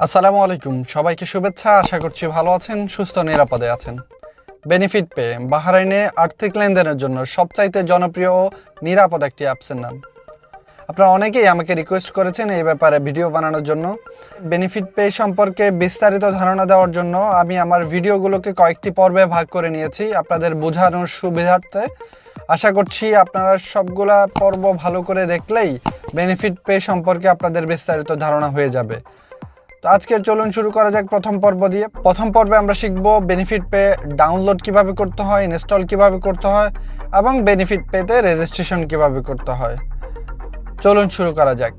আসসালামু আলাইকুম, সবাইকে শুভেচ্ছা। আশা করছি ভালো আছেন, সুস্থ নিরাপদে আছেন। বেনিফিট পে বাহরাইনে আর্থিক লেনদেনের জন্য সবচাইতে জনপ্রিয় ও নিরাপদ একটি অ্যাপসের নাম। আপনারা অনেকেই আমাকে রিকোয়েস্ট করেছেন এই ব্যাপারে ভিডিও বানানোর জন্য। বেনিফিট পে সম্পর্কে বিস্তারিত ধারণা দেওয়ার জন্য আমি আমার ভিডিওগুলোকে কয়েকটি পর্বে ভাগ করে নিয়েছি আপনাদের বোঝানোর সুবিধার্থে। আশা করছি আপনারা সবগুলা পর্ব ভালো করে দেখলেই বেনিফিট পে সম্পর্কে আপনাদের বিস্তারিত ধারণা হয়ে যাবে। তো আজকে চলুন শুরু করা যাক প্রথম পর্ব দিয়ে। প্রথম পর্বে আমরা শিখব বেনিফিট পে ডাউনলোড কিভাবে করতে হয়, ইনস্টল কিভাবে করতে হয় এবং বেনিফিট পেতে রেজিস্ট্রেশন কিভাবে করতে হয়। চলুন শুরু করা যাক।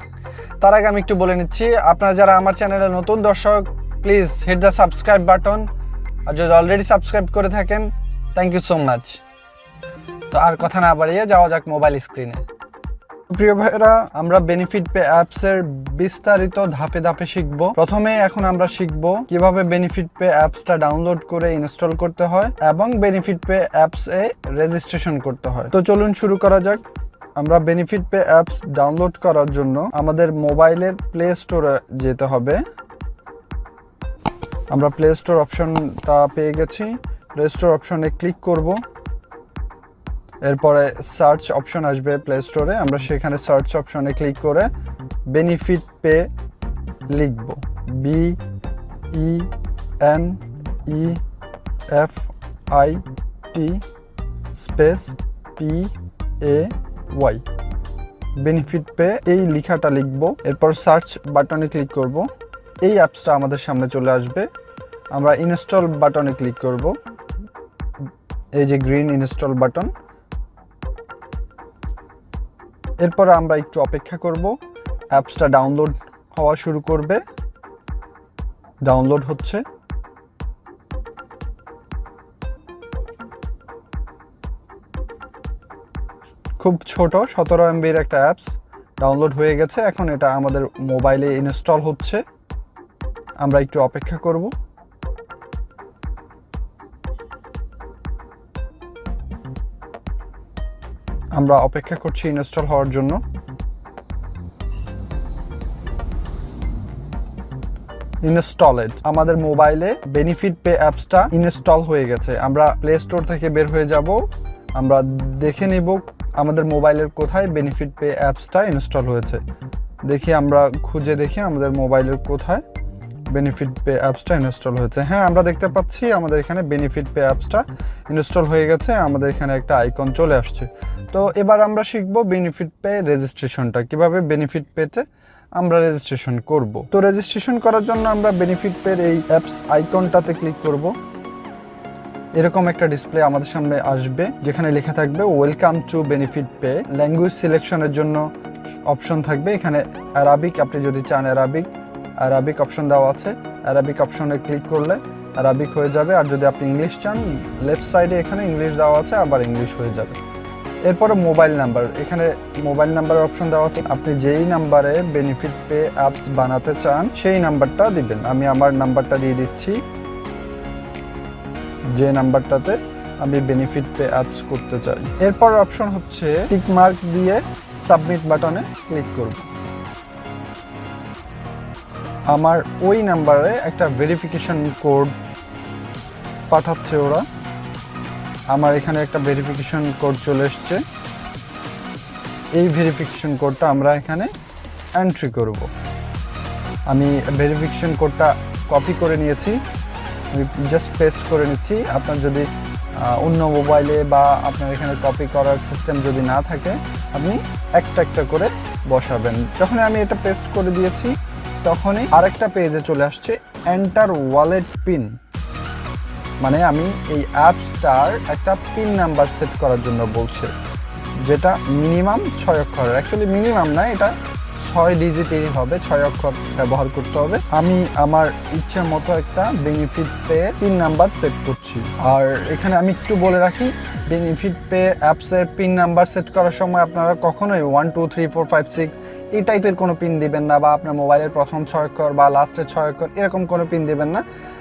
তার আগে আমি একটু বলে নিচ্ছি, আপনারা যারা আমার চ্যানেলে নতুন দর্শক, please hit the subscribe button. আর যদি অলরেডি সাবস্ক্রাইব করে থাকেন, থ্যাংক ইউ সো মাচ। তো আর কথা না বাড়িয়ে যাওয়া যাক মোবাইল স্ক্রিনে। প্রিয় ভাইরা, আমরা বেনিফিট পে অ্যাপসের বিস্তারিত ধাপে ধাপে শিখব। প্রথমে এখন আমরা শিখব কিভাবে বেনিফিট পে অ্যাপসটা ডাউনলোড করে ইনস্টল করতে হয় এবং বেনিফিট পে অ্যাপসে রেজিস্ট্রেশন করতে হয়। তো চলুন শুরু করা যাক। আমরা বেনিফিট পে অ্যাপস ডাউনলোড করার জন্য আমাদের মোবাইলের প্লে স্টোরে যেতে হবে। আমরা প্লে স্টোর অপশনটা পেয়ে গেছি। প্লে স্টোর অপশনে ক্লিক করব। এরপরে সার্চ অপশন আসবে প্লে স্টোরে। আমরা সেখানে সার্চ অপশনে ক্লিক করে বেনিফিট পে লিখব। BENEFIT space PAY benefit pay এই লেখাটা লিখব। এরপর সার্চ বাটনে ক্লিক করব। এই অ্যাপসটা আমাদের সামনে চলে আসবে। আমরা ইনস্টল বাটনে ক্লিক করব। এই যে গ্রিন ইনস্টল বাটন। এরপর আমরা একটু অপেক্ষা করব। অ্যাপসটা ডাউনলোড হওয়া শুরু করবে। ডাউনলোড হচ্ছে। খুব ছোট 17 MBর একটা অ্যাপস ডাউনলোড হয়ে গেছে। এখন এটা আমাদের মোবাইলে ইনস্টল হচ্ছে। আমরা একটু অপেক্ষা করব। আমরা অপেক্ষা করছি ইনস্টল হওয়ার জন্য। ইনস্টলেড। আমাদের মোবাইলে বেনিফিট পে অ্যাপসটা ইনস্টল হয়ে গেছে। আমরা প্লে স্টোর থেকে বের হয়ে যাব। আমরা দেখে নিব আমাদের মোবাইলের কোথায় বেনিফিট পে অ্যাপসটা ইনস্টল হয়েছে। আমরা খুঁজে দেখি আমাদের মোবাইলের কোথায় বেনিফিট পে অ্যাপসটা ইনস্টল হয়েছে। হ্যাঁ, আমরা দেখতে পাচ্ছি আমাদের এখানে বেনিফিট পে অ্যাপসটা ইনস্টল হয়ে গেছে। আমাদের এখানে একটা আইকন চলে আসছে। তো এবার আমরা শিখব বেনিফিট পে রেজিস্ট্রেশনটা কিভাবে বেনিফিট পেতে আমরা রেজিস্ট্রেশন করব। তো রেজিস্ট্রেশন করার জন্য আমরা বেনিফিট পের এই অ্যাপস আইকনটাতে ক্লিক করব। এরকম একটা ডিসপ্লে আমাদের সামনে আসবে যেখানে লেখা থাকবে welcome to Benefit Pay. Language সিলেকশনের জন্য অপশন থাকবে। এখানে আরাবিক, আপনি যদি চান আরাবিক অপশন দেওয়া আছে। আরাবিক অপশনে ক্লিক করলে আরাবিক হয়ে যাবে। আর যদি আপনি ইংলিশ চান, লেফট সাইডে এখানে ইংলিশ দেওয়া আছে, আবার ইংলিশ হয়ে যাবে। এরপরে মোবাইল নাম্বার, এখানে মোবাইল নাম্বারের অপশন দেওয়া আছে। আপনি যেই নাম্বারে বেনিফিট পে অ্যাপস বানাতে চান সেই নাম্বারটা দিবেন। আমি আমার নাম্বারটা দিয়ে দিচ্ছি, যে নাম্বারটাতে আমি বেনিফিট পে অ্যাপস করতে চাই। এরপর অপশন হচ্ছে টিক মার্ক দিয়ে সাবমিট বাটনে ক্লিক করব। আমার ওই নাম্বারে একটা ভেরিফিকেশন কোড পাঠাচ্ছে ওরা। আমার এখানে একটা ভেরিফিকেশন কোড চলে এসছে। এই ভেরিফিকেশন কোডটা আমরা এখানে এন্ট্রি করব। আমি ভেরিফিকেশন কোডটা কপি করে নিয়েছি, আমি জাস্ট পেস্ট করে নিচ্ছি। আপনার যদি অন্য মোবাইলে বা আপনার এখানে কপি করার সিস্টেম যদি না থাকে, আপনি একটা একটা করে বসাবেন। যখন আমি এটা পেস্ট করে দিয়েছি, তখনই আরেকটা পেজে চলে আসছে এন্টার ওয়ালেট পিন। মানে আমি এই অ্যাপসটার একটা পিন নাম্বার সেট করার জন্য বলছে, যেটা মিনিমাম 6 অক্ষরের। অ্যাকচুয়ালি মিনিমাম না, এটা 6 ডিজিটেরই হবে, 6 অক্ষর ব্যবহার করতে হবে। আমি আমার ইচ্ছা মতো একটা benefit pay pin number set করছি। আর এখানে আমি একটু বলে রাখি, বেনিফিট পে অ্যাপসের পিন নাম্বার সেট করার সময় আপনারা কখনোই 1 2 3 4 5 6 এই টাইপের কোনো পিন দিবেন না, বা আপনার মোবাইলের প্রথম 6 অক্ষর বা লাস্টের 6 অক্ষর এরকম কোনো পিন দিবেন না।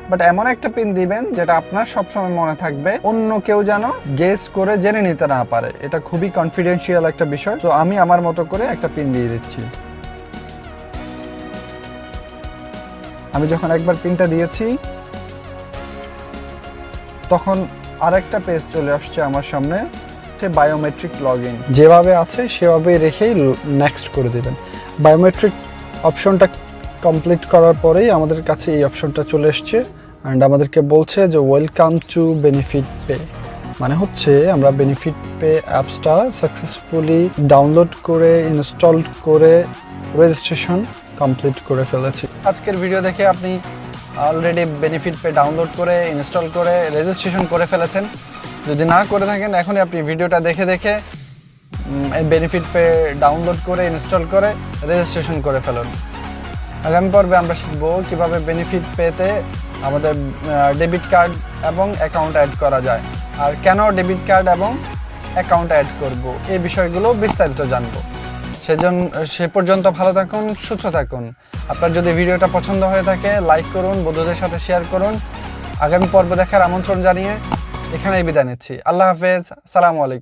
বাট এমন একটা পিন দিবেন যেটা আপনার সবসময় মনে থাকবে, অন্য কেউ যেন গেস করে জেনে নিতে না পারে। এটা খুবই কনফিডেন্সিয়াল একটা বিষয়। তো আমি আমার মতো করে একটা পিন দিয়ে দিচ্ছি। আমি যখন একবার পিনটা দিয়েছি তখন আরেকটা পেজ চলে আসছে আমার সামনে, বায়োমেট্রিক লগ ইন। যেভাবে আছে সেভাবে রেখেই নেক্সট করে দেবেন। বায়োমেট্রিক অপশনটা কমপ্লিট করার পরেই আমাদের কাছে এই অপশনটা চলে এসছে অ্যান্ড আমাদেরকে বলছে যে ওয়েলকাম টু বেনিফিট পে, মানে হচ্ছে আমরা বেনিফিট পে অ্যাপসটা সাকসেসফুলি ডাউনলোড করে ইনস্টল করে রেজিস্ট্রেশন কমপ্লিট করে ফেলেছি। আজকের ভিডিও দেখে আপনি অলরেডি বেনিফিট পে ডাউনলোড করে ইনস্টল করে রেজিস্ট্রেশন করে ফেলেছেন। যদি না করে থাকেন এখনই আপনি ভিডিওটা দেখে দেখে বেনিফিট পে ডাউনলোড করে ইনস্টল করে রেজিস্ট্রেশন করে ফেলুন। আগামী পর্বে আমরা শিখব কীভাবে বেনিফিট পেতে আমাদের ডেবিট কার্ড এবং অ্যাকাউন্ট অ্যাড করা যায়, আর কেন ডেবিট কার্ড এবং অ্যাকাউন্ট অ্যাড করব, এই বিষয়গুলো বিস্তারিত জানব। সে পর্যন্ত ভালো থাকুন, সুস্থ থাকুন। আপনার যদি ভিডিওটা পছন্দ হয়ে থাকে লাইক করুন, বন্ধুদের সাথে শেয়ার করুন। আগামী পর্ব দেখার আমন্ত্রণ জানিয়ে এখানেই বিদায় নিচ্ছি। আল্লাহ হাফেজ, সালামু আলাইকুম।